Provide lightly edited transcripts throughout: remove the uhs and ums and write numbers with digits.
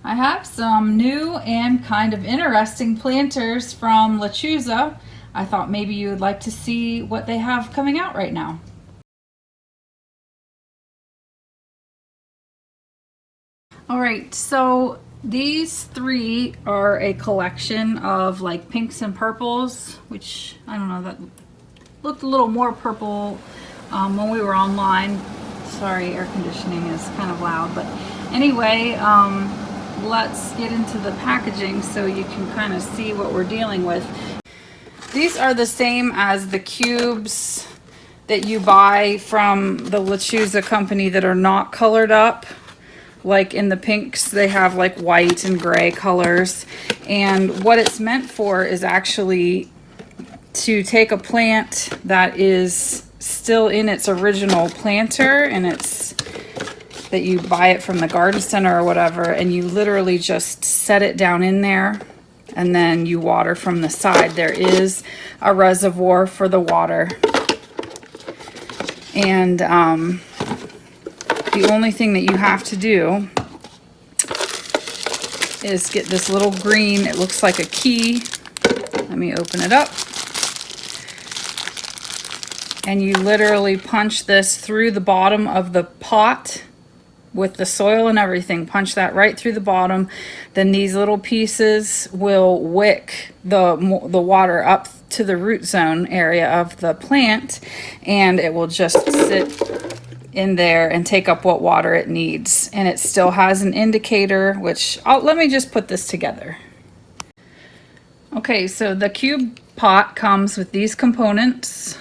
I have some new and kind of interesting planters from Lechuza. I thought maybe you would like to see what they have coming out right now. All right, so these three are a collection of like pinks and purples, which I don't know, that looked a little more purple when we were online. Sorry, air conditioning is kind of loud, but anyway, let's get into the packaging so you can kind of see what we're dealing with. These are the same as the cubes that you buy from the Lechuza company that are not colored up. Like in the pinks, they have like white and gray colors. And what it's meant for is actually to take a plant that is still in its original planter, and it's that you buy it from the garden center or whatever, and you literally just set it down in there and then you water from the side. There is a reservoir for the water, and the only thing that you have to do is get this little green, it looks like a key. Let me open it up. And you literally punch this through the bottom of the pot with the soil and everything. Punch that right through the bottom. Then these little pieces will wick the water up to the root zone area of the plant, and it will just sit in there and take up what water it needs. And it still has an indicator, which let me just put this together. Okay, so the cube pot comes with these components,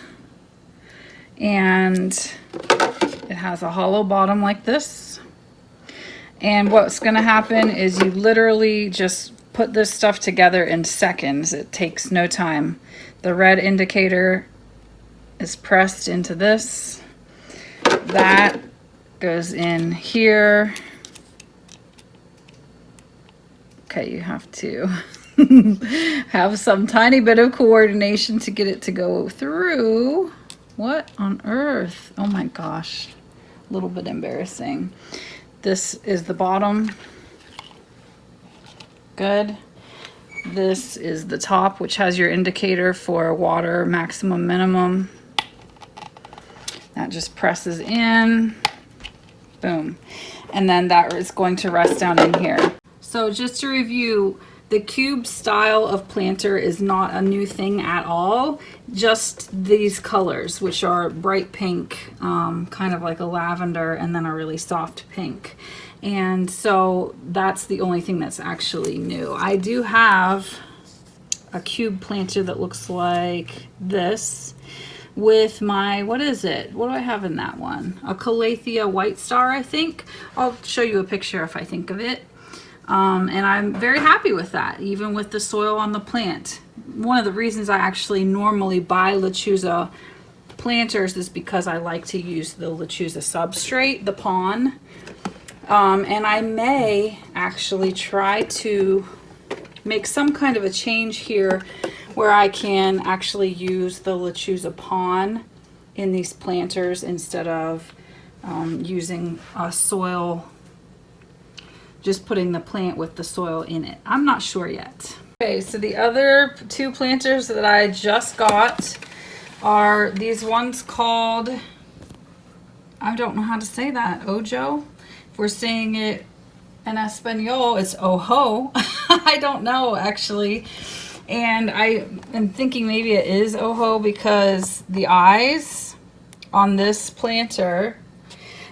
and it has a hollow bottom like this. And what's going to happen is you literally just put this stuff together in seconds. It takes no time. The red indicator is pressed into this. That goes in here. Okay, you have to have some tiny bit of coordination to get it to go through. What on earth? Oh my gosh, a little bit embarrassing. This is the bottom. Good. This is the top, which has your indicator for water maximum, minimum. That just presses in. Boom. And then that is going to rest down in here. So just to review, the cube style of planter is not a new thing at all. Just these colors, which are bright pink, kind of like a lavender, and then a really soft pink. And so that's the only thing that's actually new. I do have a cube planter that looks like this with my, what is it? What do I have in that one? A Calathea White Star, I think. I'll show you a picture if I think of it. And I'm very happy with that, even with the soil on the plant. One of the reasons I actually normally buy Lechuza planters is because I like to use the Lechuza substrate, the pon. And I may actually try to make some kind of a change here where I can actually use the Lechuza pon in these planters instead of using a soil, just putting the plant with the soil in it. I'm not sure yet. Okay, so the other two planters that I just got are these ones called, I don't know how to say that, Ojo. If we're saying it in Espanol, it's Ojo. I don't know actually. And I am thinking maybe it is Ojo because the eyes on this planter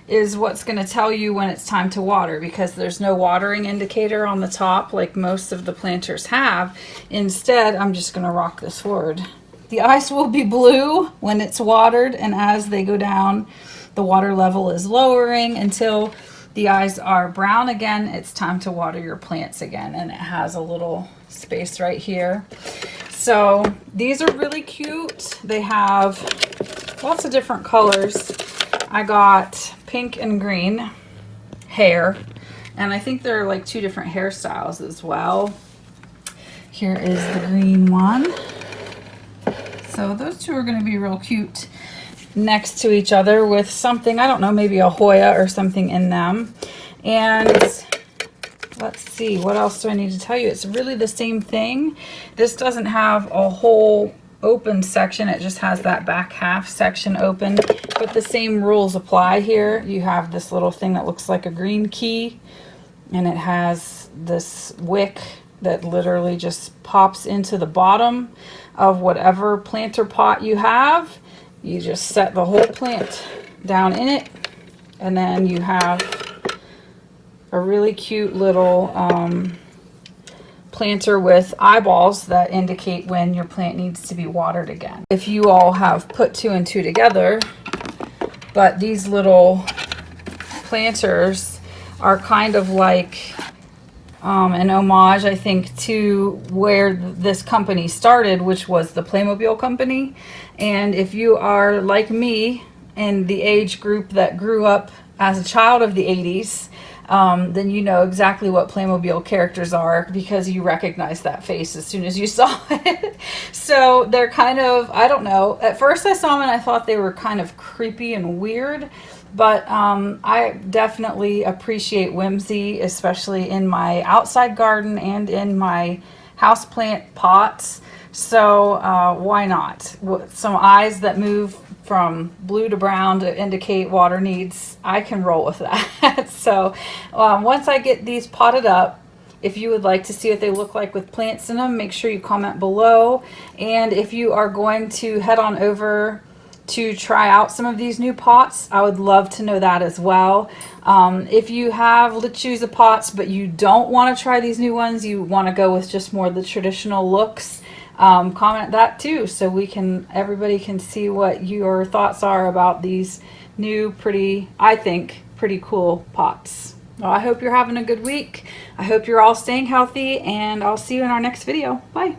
is what's going to tell you when it's time to water, because there's no watering indicator on the top like most of the planters have. Instead, I'm just going to rock this forward. The eyes will be blue when it's watered, and as they go down, the water level is lowering until the eyes are brown again. It's time to water your plants again, and it has a little space right here. So these are really cute. They have lots of different colors. I got pink and green hair, and I think there are like two different hairstyles as well. Here is the green one. So those two are going to be real cute next to each other with something, I don't know, maybe a Hoya or something in them. And let's see, what else do I need to tell you? It's really the same thing. This doesn't have a whole open section, it just has that back half section open, but the same rules apply here. You have this little thing that looks like a green key, and it has this wick that literally just pops into the bottom of whatever planter pot you have. You just set the whole plant down in it, and then you have a really cute little planter with eyeballs that indicate when your plant needs to be watered again. If you all have put 2 and 2 together, but these little planters are kind of like an homage, I think, to where this company started, which was the Playmobil company. And if you are like me in the age group that grew up as a child of the 80s, then you know exactly what Playmobil characters are, because you recognize that face as soon as you saw it. So they're kind of, I don't know, at first I saw them and I thought they were kind of creepy and weird, but I definitely appreciate whimsy, especially in my outside garden and in my houseplant pots. So why not? With some eyes that move from blue to brown to indicate water needs, I can roll with that. So once I get these potted up, if you would like to see what they look like with plants in them, make sure you comment below. And if you are going to head on over to try out some of these new pots, I would love to know that as well. If you have Lechuza pots but you don't want to try these new ones, you want to go with just more of the traditional looks, comment that too, so everybody can see what your thoughts are about these new, pretty, I think, pretty cool pots. Well, I hope you're having a good week. I hope you're all staying healthy, and I'll see you in our next video. Bye.